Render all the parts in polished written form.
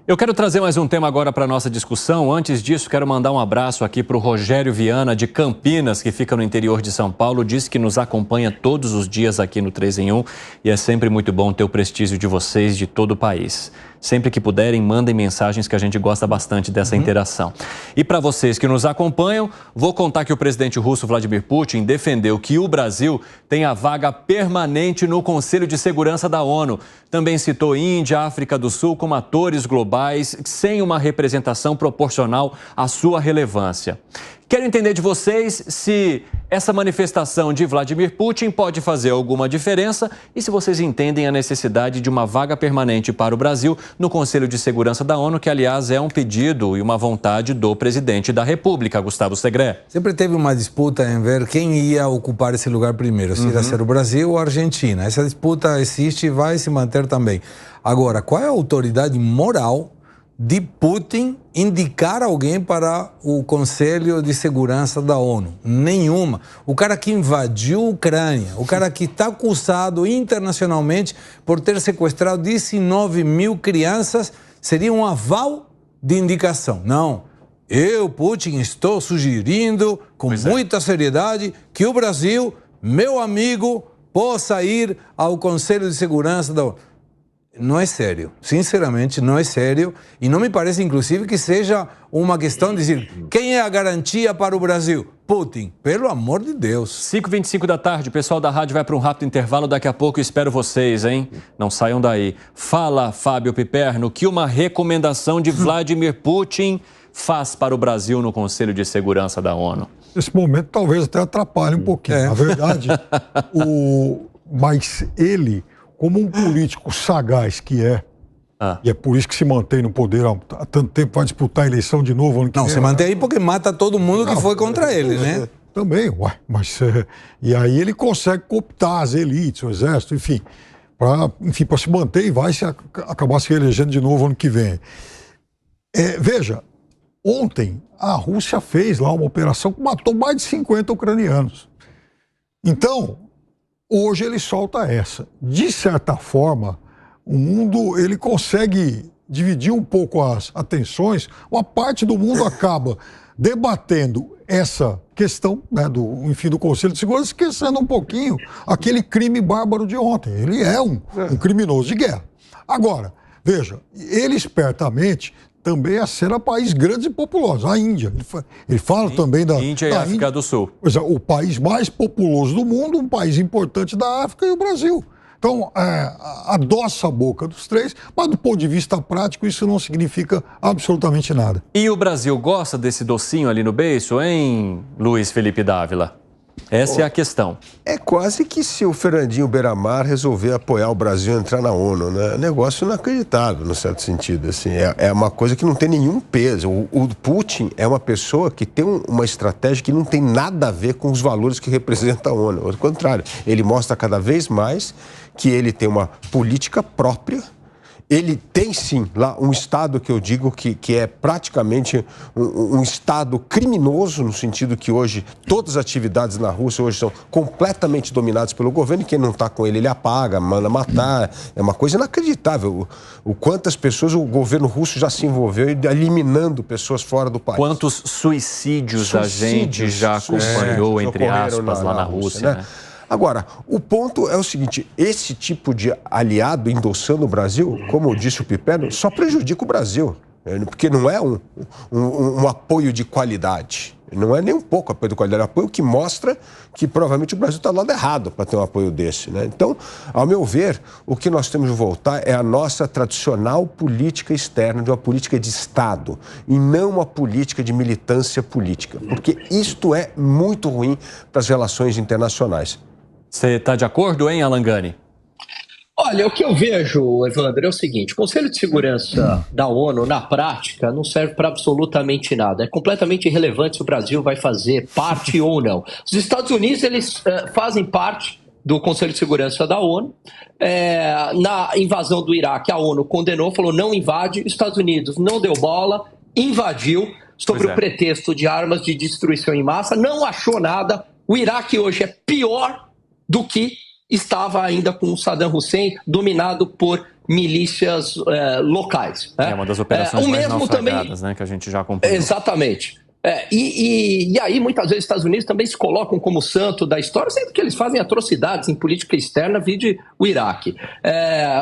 Eu quero trazer mais um tema agora para a nossa discussão. Antes disso, quero mandar um abraço aqui para o Rogério Viana, de Campinas, que fica no interior de São Paulo. Diz que nos acompanha todos os dias aqui no 3 em 1 e é sempre muito bom ter o prestígio de vocês de todo o país. Sempre que puderem, mandem mensagens que a gente gosta bastante dessa interação. E para vocês que nos acompanham, vou contar que o presidente russo Vladimir Putin defendeu que o Brasil tem a vaga permanente no Conselho de Segurança da ONU. Também citou Índia, África do Sul como atores globais sem uma representação proporcional à sua relevância. Quero entender de vocês se essa manifestação de Vladimir Putin pode fazer alguma diferença e se vocês entendem a necessidade de uma vaga permanente para o Brasil no Conselho de Segurança da ONU, que, aliás, é um pedido e uma vontade do presidente da República, Gustavo Segré. Sempre teve uma disputa em ver quem ia ocupar esse lugar primeiro, se ia ser o Brasil ou a Argentina. Essa disputa existe e vai se manter também. Agora, qual é a autoridade moral de Putin indicar alguém para o Conselho de Segurança da ONU? Nenhuma. O cara que invadiu a Ucrânia, o cara que está acusado internacionalmente por ter sequestrado 19 mil crianças, seria um aval de indicação. Não. Eu, Putin, estou sugerindo com muita seriedade que o Brasil, meu amigo, possa ir ao Conselho de Segurança da ONU. Não é sério, sinceramente não é sério e não me parece inclusive que seja uma questão de dizer quem é a garantia para o Brasil? Putin, pelo amor de Deus. 5h25 da tarde, o pessoal da rádio vai para um rápido intervalo, daqui a pouco eu espero vocês, hein? Não saiam daí. Fala, Fábio Piperno, o que uma recomendação de Vladimir Putin faz para o Brasil no Conselho de Segurança da ONU? Nesse momento talvez até atrapalhe um pouquinho. Na verdade, mas ele, como um político sagaz que é, e é por isso que se mantém no poder há tanto tempo, vai disputar a eleição de novo ano que vem. Não, se mantém aí porque mata todo mundo que foi contra ele, né? Também, mas e aí ele consegue cooptar as elites, o exército, enfim, para se manter e vai acabar se reelegendo de novo ano que vem. Veja, ontem a Rússia fez lá uma operação que matou mais de 50 ucranianos. Então, hoje ele solta essa. De certa forma, o mundo ele consegue dividir um pouco as atenções. Uma parte do mundo acaba debatendo essa questão, né, do Conselho de Segurança, esquecendo um pouquinho aquele crime bárbaro de ontem. Ele é um criminoso de guerra. Agora, veja, ele espertamente também acena país grandes e populosos. A Índia. Ele fala também da Índia e África do Sul. Pois é, o país mais populoso do mundo, um país importante da África e o Brasil. Então, adoça a boca dos três, mas do ponto de vista prático isso não significa absolutamente nada. E o Brasil gosta desse docinho ali no beiço, hein, Luiz Felipe Dávila? Essa é a questão. É quase que se o Fernandinho Beiramar resolver apoiar o Brasil a entrar na ONU, né? Negócio inacreditável, no certo sentido. Assim, é uma coisa que não tem nenhum peso. O Putin é uma pessoa que tem uma estratégia que não tem nada a ver com os valores que representa a ONU. Ao contrário, ele mostra cada vez mais que ele tem uma política própria. Ele tem, sim, lá um Estado que eu digo que é praticamente um Estado criminoso, no sentido que hoje todas as atividades na Rússia hoje são completamente dominadas pelo governo e quem não está com ele apaga, manda matar. É uma coisa inacreditável o quantas pessoas o governo russo já se envolveu eliminando pessoas fora do país. Quantos suicídios a gente já acompanhou, entre aspas, lá na Rússia, né? Agora, o ponto é o seguinte, esse tipo de aliado endossando o Brasil, como disse o Piperno, só prejudica o Brasil, porque não é um apoio de qualidade, não é nem um pouco apoio de qualidade, é um apoio que mostra que provavelmente o Brasil está do lado errado para ter um apoio desse, né? Então, ao meu ver, o que nós temos de voltar é a nossa tradicional política externa, de uma política de Estado, e não uma política de militância política, porque isto é muito ruim para as relações internacionais. Você está de acordo, hein, Alangani? Olha, o que eu vejo, Evandro, é o seguinte: o Conselho de Segurança da ONU, na prática, não serve para absolutamente nada. É completamente irrelevante se o Brasil vai fazer parte ou não. Os Estados Unidos, eles fazem parte do Conselho de Segurança da ONU. Na invasão do Iraque, a ONU condenou, falou não invade. Os Estados Unidos não deu bola, invadiu, sob o pretexto de armas de destruição em massa, não achou nada. O Iraque hoje é pior do que estava ainda com o Saddam Hussein dominado por milícias locais. Né? É uma das operações mais mesmo naufragadas, também, né, que a gente já acompanhou. Exatamente. E aí, muitas vezes, os Estados Unidos também se colocam como santo da história, sendo que eles fazem atrocidades em política externa, vide o Iraque.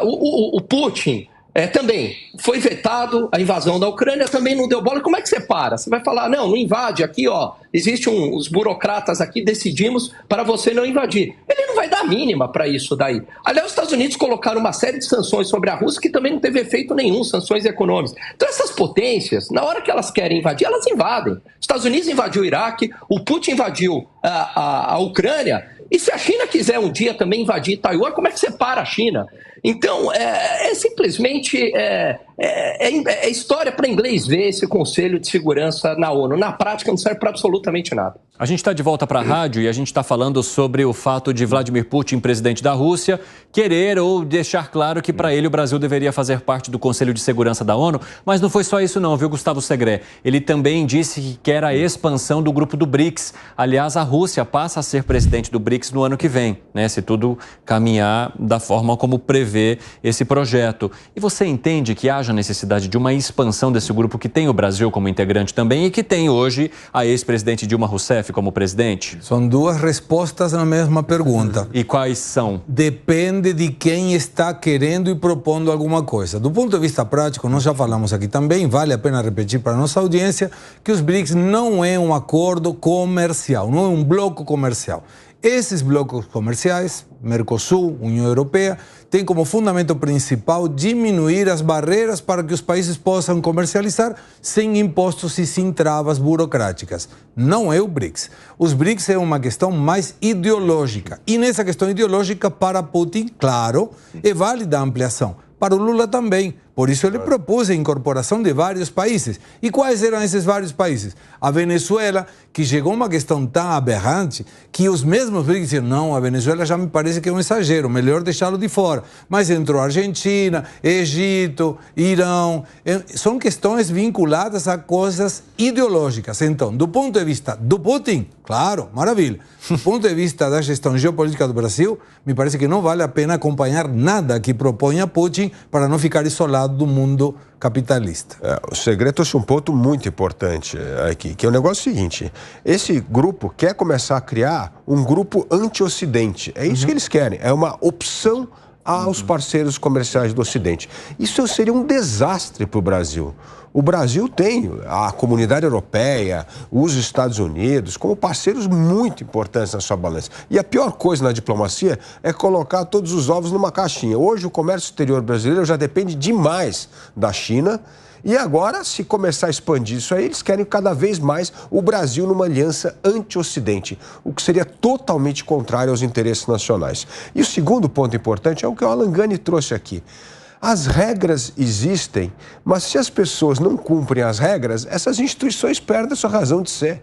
O Putin também foi vetado, a invasão da Ucrânia também não deu bola. Como é que você para? Você vai falar, não invade aqui, ó, existem os burocratas aqui, decidimos para você não invadir. Ele não vai dar a mínima para isso daí. Aliás, os Estados Unidos colocaram uma série de sanções sobre a Rússia que também não teve efeito nenhum, sanções econômicas. Então essas potências, na hora que elas querem invadir, elas invadem. Os Estados Unidos invadiu o Iraque, o Putin invadiu a Ucrânia, e se a China quiser um dia também invadir Taiwan, como é que você para a China? Então, simplesmente história para inglês ver esse Conselho de Segurança na ONU. Na prática, não serve para absolutamente nada. A gente está de volta para a rádio e a gente está falando sobre o fato de Vladimir Putin, presidente da Rússia, querer ou deixar claro que para ele o Brasil deveria fazer parte do Conselho de Segurança da ONU, mas não foi só isso não, viu, Gustavo Segré? Ele também disse que quer a expansão do grupo do BRICS. Aliás, a Rússia passa a ser presidente do BRICS no ano que vem, né? Se tudo caminhar da forma como prevê esse projeto. E você entende que haja necessidade de uma expansão desse grupo que tem o Brasil como integrante também e que tem hoje a ex-presidente Dilma Rousseff como presidente? São duas respostas na mesma pergunta. E quais são? Depende de quem está querendo e propondo alguma coisa. Do ponto de vista prático, nós já falamos aqui também, vale a pena repetir para a nossa audiência, que os BRICS não é um acordo comercial, não é um bloco comercial. Esses blocos comerciais, Mercosul, União Europeia, têm como fundamento principal diminuir as barreiras para que os países possam comercializar sem impostos e sem travas burocráticas. Não é o BRICS. Os BRICS é uma questão mais ideológica. E nessa questão ideológica, para Putin, claro, é válida a ampliação. Para o Lula também. Por isso ele propôs a incorporação de vários países. E quais eram esses vários países? A Venezuela, que chegou a uma questão tão aberrante que os mesmos BRICS diziam, não, a Venezuela já me parece que é um exagero, melhor deixá-lo de fora. Mas entrou a Argentina, Egito, Irão. São questões vinculadas a coisas ideológicas. Então, do ponto de vista do Putin, claro, maravilha. Do ponto de vista da gestão geopolítica do Brasil, me parece que não vale a pena acompanhar nada que proponha Putin para não ficar isolado do mundo capitalista. O Segredo trouxe um ponto muito importante aqui, que é o negócio seguinte: esse grupo quer começar a criar um grupo anti-Ocidente. É isso que eles querem, é uma opção aos parceiros comerciais do Ocidente. Isso seria um desastre para o Brasil. O Brasil tem a comunidade europeia, os Estados Unidos, como parceiros muito importantes na sua balança. E a pior coisa na diplomacia é colocar todos os ovos numa caixinha. Hoje o comércio exterior brasileiro já depende demais da China. E agora, se começar a expandir isso aí, eles querem cada vez mais o Brasil numa aliança anti-Ocidente, o que seria totalmente contrário aos interesses nacionais. E o segundo ponto importante é o que o Alan Gani trouxe aqui. As regras existem, mas se as pessoas não cumprem as regras, essas instituições perdem a sua razão de ser.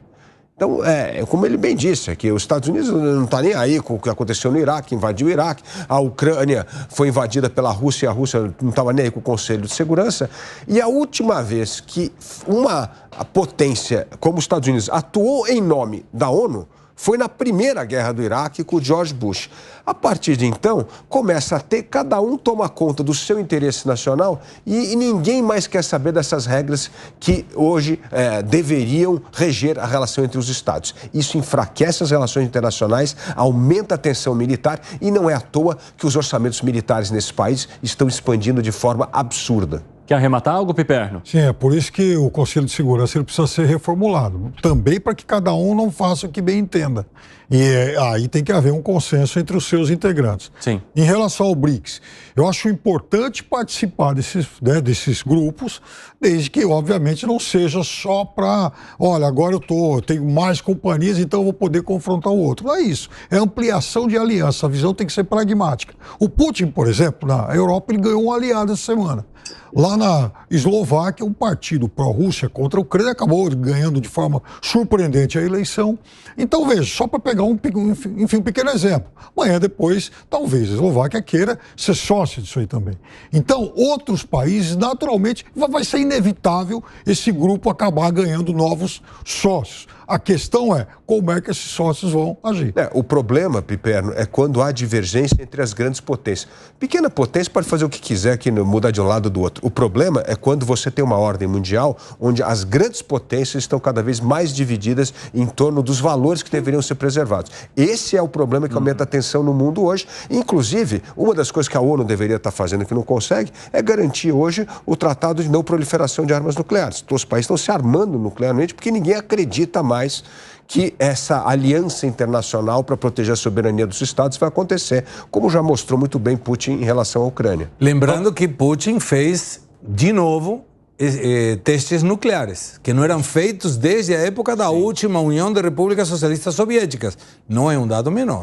Então, como ele bem disse, que os Estados Unidos não estão nem aí com o que aconteceu no Iraque, invadiu o Iraque, a Ucrânia foi invadida pela Rússia e a Rússia não estava nem aí com o Conselho de Segurança. E a última vez que uma potência como os Estados Unidos atuou em nome da ONU foi na primeira guerra do Iraque com o George Bush. A partir de então, começa a ter, cada um toma conta do seu interesse nacional e ninguém mais quer saber dessas regras que hoje deveriam reger a relação entre os Estados. Isso enfraquece as relações internacionais, aumenta a tensão militar e não é à toa que os orçamentos militares nesse país estão expandindo de forma absurda. Quer arrematar algo, Piperno? Sim, é por isso que o Conselho de Segurança ele precisa ser reformulado. Também para que cada um não faça o que bem entenda. E aí tem que haver um consenso entre os seus integrantes. Sim. Em relação ao BRICS, eu acho importante participar desses grupos, desde que, obviamente, não seja só para, olha, agora eu tenho mais companhias, então eu vou poder confrontar o outro. Não é isso. É ampliação de aliança. A visão tem que ser pragmática. O Putin, por exemplo, na Europa, ele ganhou um aliado essa semana. Lá na Eslováquia, um partido pró-Rússia contra a Ucrânia acabou ganhando de forma surpreendente a eleição. Então, veja, só para pegar um pequeno exemplo. Amanhã depois, talvez a Eslováquia queira ser sócia disso aí também. Então, outros países, naturalmente, vai ser inevitável esse grupo acabar ganhando novos sócios. A questão é como é que esses sócios vão agir. O problema, Piperno, é quando há divergência entre as grandes potências. Pequena potência pode fazer o que quiser, que mudar de um lado ou do outro. O problema é quando você tem uma ordem mundial onde as grandes potências estão cada vez mais divididas em torno dos valores que deveriam ser preservados. Esse é o problema que aumenta a tensão no mundo hoje. Inclusive, uma das coisas que a ONU deveria estar fazendo que não consegue é garantir hoje o Tratado de Não Proliferação de Armas Nucleares. Todos os países estão se armando nuclearmente porque ninguém acredita mais que essa aliança internacional para proteger a soberania dos Estados vai acontecer, como já mostrou muito bem Putin em relação à Ucrânia. Lembrando que Putin fez, de novo, testes nucleares, que não eram feitos desde a época da última União de Repúblicas Socialistas Soviéticas. Não é um dado menor.